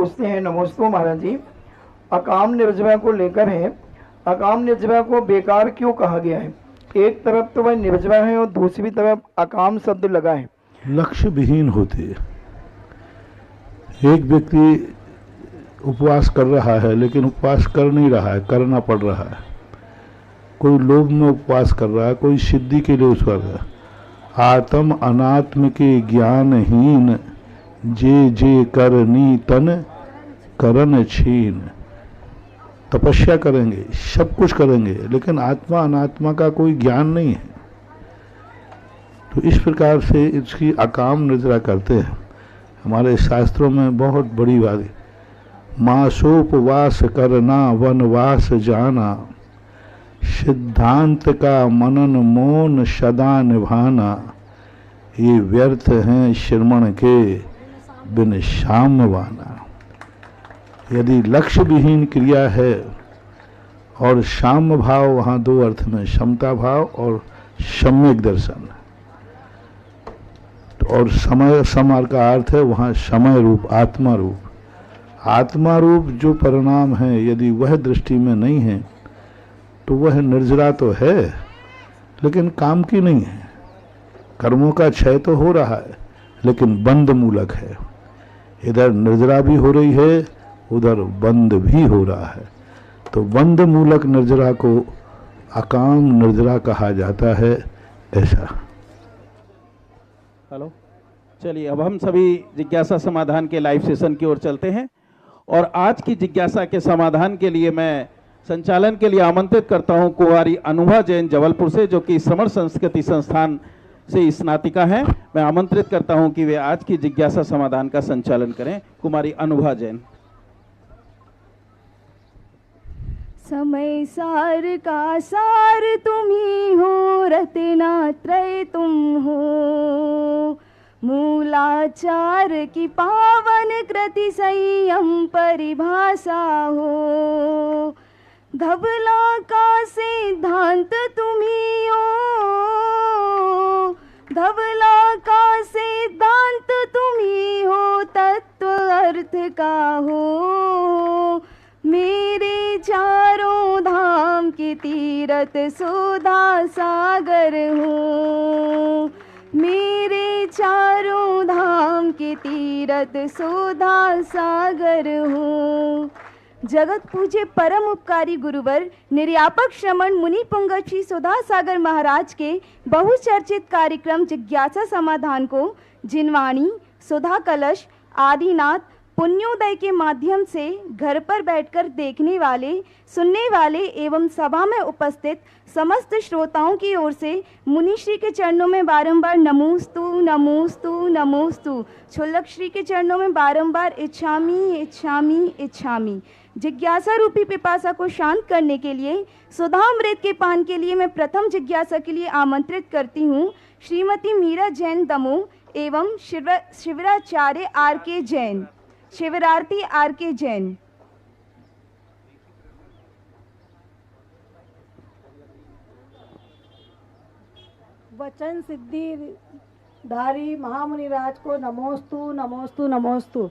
पूछते हैं। नमोस्तु महाराज जी, अकाम निर्जरा को लेकर है, अकाम निर्जरा को बेकार क्यों कहा गया है? एक तरफ तो वह निर्जरा है और दूसरी तरफ अकाम शब्द लगा है। लक्ष्य विहीन होती है। एक व्यक्ति उपवास कर रहा है लेकिन उपवास कर नहीं रहा है, करना पड़ रहा है। कोई लोभ में उपवास कर रहा है, कोई सिद्धि के लिए उपवास कर रहा है। आत्म अनात्म के ज्ञानहीन जे जे करनी तन करन छीन। तपस्या करेंगे, सब कुछ करेंगे, लेकिन आत्मा अनात्मा का कोई ज्ञान नहीं है। तो इस प्रकार से इसकी अकाम निद्रा करते हैं। हमारे शास्त्रों में बहुत बड़ी बात है, मासोपवास करना वनवास जाना, सिद्धांत का मनन मौन सदा निभाना, ये व्यर्थ हैं श्रमण के बिन शामवाना। यदि लक्ष्य विहीन क्रिया है और शाम भाव, वहाँ दो अर्थ में, समता भाव और सम्यक दर्शन, और समय समार का अर्थ है वहाँ समय रूप, आत्मा रूप। आत्मा रूप जो परिणाम है यदि वह दृष्टि में नहीं है तो वह निर्जरा तो है लेकिन काम की नहीं है। कर्मों का क्षय तो हो रहा है लेकिन बंध मूलक है। इधर निर्जरा भी हो रही है, उधर बंध भी हो रहा है। तो बंध मूलक निर्जरा को अकाम निर्जरा कहा जाता है। ऐसा। हेलो, चलिए अब हम सभी जिज्ञासा समाधान के लाइव सेशन की ओर चलते हैं। और आज की जिज्ञासा के समाधान के लिए मैं संचालन के लिए आमंत्रित करता हूं कुमारी अनुभा जैन जबलपुर से, जो कि श्रमण संस्कृति संस्थान से स्नातिका हैं। मैं आमंत्रित करता हूं कि वे आज की जिज्ञासा समाधान का संचालन करें। कुमारी अनुभा जैन। समय सार का सार तुम ही हो, रत्नात्रय तुम हो, मूलाचार की पावन कृति संयम परिभाषा हो, धवला का सिद्धांत तुम ही हो, धवला का सिद्धांत तुम ही हो, तत्व अर्थ का हो, मेरे चारों धाम के तीरथ सुधा सागर हो, मेरे चारों धाम के तीरथ सुधा सागर हो। जगत पूज्य परम उपकारी गुरुवर निर्यापक श्रमण मुनि पुंगव श्री सुधा सागर महाराज के बहुचर्चित कार्यक्रम जिज्ञासा समाधान को जिनवाणी, सुधा कलश, आदिनाथ, पुण्योदय के माध्यम से घर पर बैठकर देखने वाले, सुनने वाले एवं सभा में उपस्थित समस्त श्रोताओं की ओर से मुनि श्री के चरणों में बारंबार नमोस्तु नमोस्तु नमोस्तु, छुल्लक श्री के चरणों में बारंबार इच्छामी इच्छामी इच्छामी। जिज्ञासा रूपी पिपासा को शांत करने के लिए, सुधामृत के पान के लिए मैं प्रथम जिज्ञासा के लिए आमंत्रित करती हूँ श्रीमती मीरा जैन दमोह एवं शिवराचार्य आर के जैन, शिवरार्थी आर के जैन। वचन सिद्धि धारी महामुनिराज को नमोस्तु नमोस्तु नमोस्तु।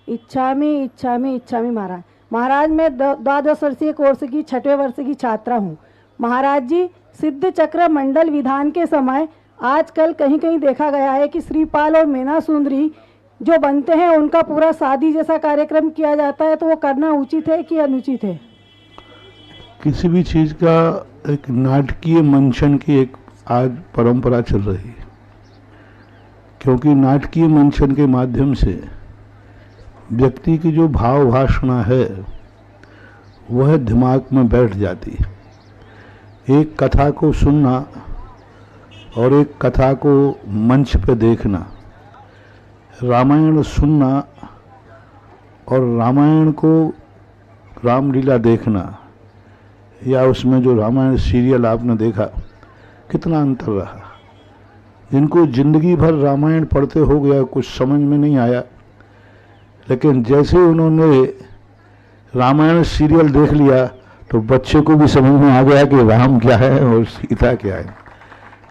इच्छामी इच्छामी इच्छामी महाराज। महाराज मैं 12 वर्षीय कोर्स की 6वें वर्ष की छात्रा हूँ। महाराज जी, सिद्ध चक्र मंडल विधान के समय आजकल कहीं कहीं देखा गया है कि श्रीपाल और मीना सुंदरी जो बनते हैं उनका पूरा शादी जैसा कार्यक्रम किया जाता है, तो वो करना उचित है कि अनुचित है? किसी भी चीज़ का एक नाटकीय मंचन की एक आज परंपरा चल रही है, क्योंकि नाटकीय मंचन के माध्यम से व्यक्ति की जो भाव भाषणा है वह दिमाग में बैठ जाती है। एक कथा को सुनना और एक कथा को मंच पे देखना, रामायण सुनना और रामायण को रामलीला देखना, या उसमें जो रामायण सीरियल आपने देखा, कितना अंतर रहा। जिनको जिंदगी भर रामायण पढ़ते हो गया, कुछ समझ में नहीं आया, लेकिन जैसे उन्होंने रामायण सीरियल देख लिया तो बच्चे को भी समझ में आ गया कि राम क्या है और सीता क्या है।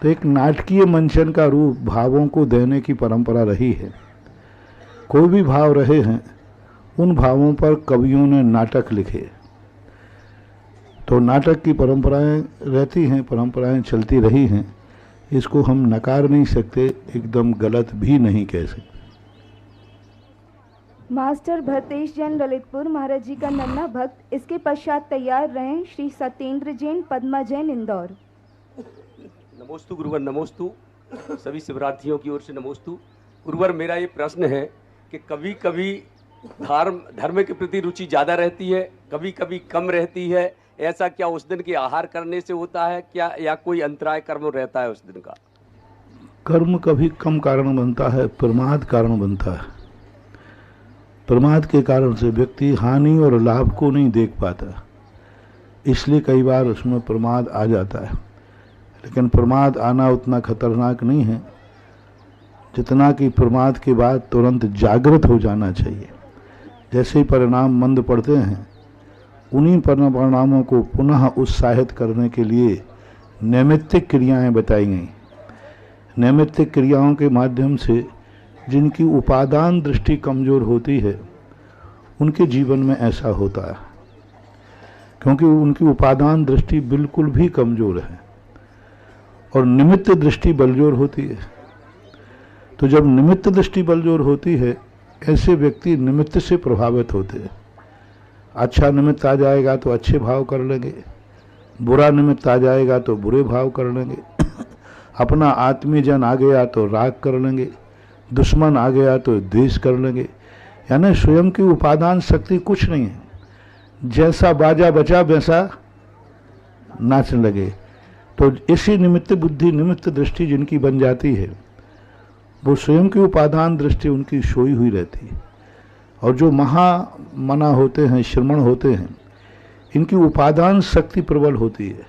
तो एक नाटकीय मंचन का रूप भावों को देने की परंपरा रही है। कोई भी भाव रहे हैं उन भावों पर कवियों ने नाटक लिखे। तो नाटक की परंपराएं रहती हैं, परंपराएं चलती रही हैं, इसको हम नकार नहीं सकते, एकदम गलत भी नहीं कह सकते। मास्टर भरतेश जैन ललितपुर, महाराज जी का नन्हा भक्त। इसके पश्चात तैयार रहें श्री सत्येंद्र जैन, पद्मा जैन, इंदौर। नमोस्तु गुरुवर, नमोस्तु। सभी शिवरात्रियों की ओर से नमोस्तु। गुरुवर, मेरा ये प्रश्न है कि कभी कभी धर्म के प्रति रुचि ज़्यादा रहती है, कभी कभी कम रहती है। ऐसा क्या उस दिन के आहार करने से होता है क्या, या कोई अंतराय कर्म रहता है उस दिन का? कर्म कभी कम कारण बनता है, प्रमाद कारण बनता है। प्रमाद के कारण से व्यक्ति हानि और लाभ को नहीं देख पाता, इसलिए कई बार उसमें प्रमाद आ जाता है। लेकिन प्रमाद आना उतना खतरनाक नहीं है जितना कि प्रमाद के बाद तुरंत जागृत हो जाना चाहिए। जैसे ही परिणाम मंद पड़ते हैं, उन्हीं परिणामों को पुनः उत्साहित करने के लिए नैमित्तिक क्रियाएं बताई गई। नैमित्तिक क्रियाओं के माध्यम से जिनकी उपादान दृष्टि कमजोर होती है, उनके जीवन में ऐसा होता है, क्योंकि उनकी उपादान दृष्टि बिल्कुल भी कमजोर है और निमित्त दृष्टि बलजोर होती है। तो जब निमित्त दृष्टि बलजोर होती है, ऐसे व्यक्ति निमित्त से प्रभावित होते हैं। अच्छा निमित्त आ जाएगा तो अच्छे भाव कर लेंगे, बुरा निमित्त आ जाएगा तो बुरे भाव कर लेंगे। अपना आत्मीयजन आ गया तो राग कर लेंगे, दुश्मन आ गया तो द्वेष कर लेंगे। यानी स्वयं की उपादान शक्ति कुछ नहीं है, जैसा बाजा बचा वैसा नाचने लगे। तो इसी निमित्त बुद्धि, निमित्त दृष्टि जिनकी बन जाती है, वो स्वयं की उपादान दृष्टि उनकी सोई हुई रहती है। और जो महामना होते हैं, श्रमण होते हैं, इनकी उपादान शक्ति प्रबल होती है।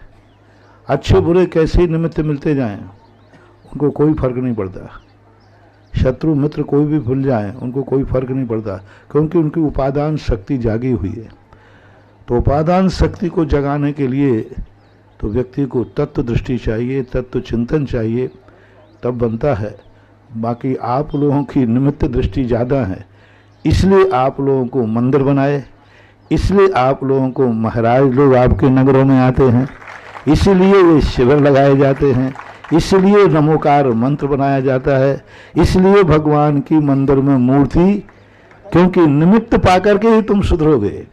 अच्छे बुरे कैसे ही निमित्त मिलते जाएं, उनको कोई फर्क नहीं पड़ता। शत्रु मित्र कोई भी भूल जाए, उनको कोई फर्क नहीं पड़ता, क्योंकि उनकी उपादान शक्ति जागी हुई है। तो उपादान शक्ति को जगाने के लिए तो व्यक्ति को तत्व दृष्टि चाहिए, तत्व चिंतन चाहिए, तब बनता है। बाकी आप लोगों की निमित्त दृष्टि ज़्यादा है, इसलिए आप लोगों को मंदिर बनाए, इसलिए आप लोगों को महाराज लोग आपके नगरों में आते हैं, इसीलिए ये शिविर लगाए जाते हैं, इसलिए नमोकार मंत्र बनाया जाता है, इसलिए भगवान की मंदिर में मूर्ति, क्योंकि निमित्त पाकर के ही तुम सुधरोगे।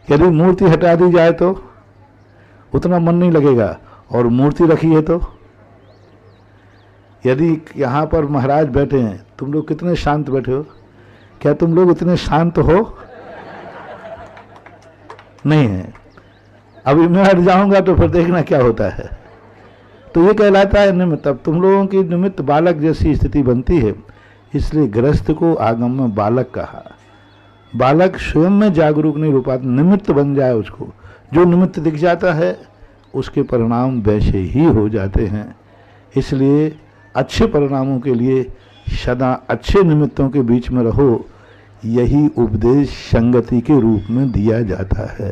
यदि मूर्ति हटा दी जाए तो उतना मन नहीं लगेगा, और मूर्ति रखी है तो यदि यहाँ पर महाराज बैठे हैं, तुम लोग कितने शांत बैठे हो? क्या तुम लोग इतने शांत हो? नहीं है। अभी मैं हट जाऊंगा तो फिर देखना क्या होता है। तो ये कहलाता है निमित्त। अब तुम लोगों की निमित्त बालक जैसी स्थिति बनती है, इसलिए गृहस्थ को आगम में बालक कहा। बालक स्वयं में जागरूक नहीं हो पाता, निमित्त बन जाए उसको। जो निमित्त दिख जाता है उसके परिणाम वैसे ही हो जाते हैं। इसलिए अच्छे परिणामों के लिए सदा अच्छे निमित्तों के बीच में रहो, यही उपदेश संगति के रूप में दिया जाता है।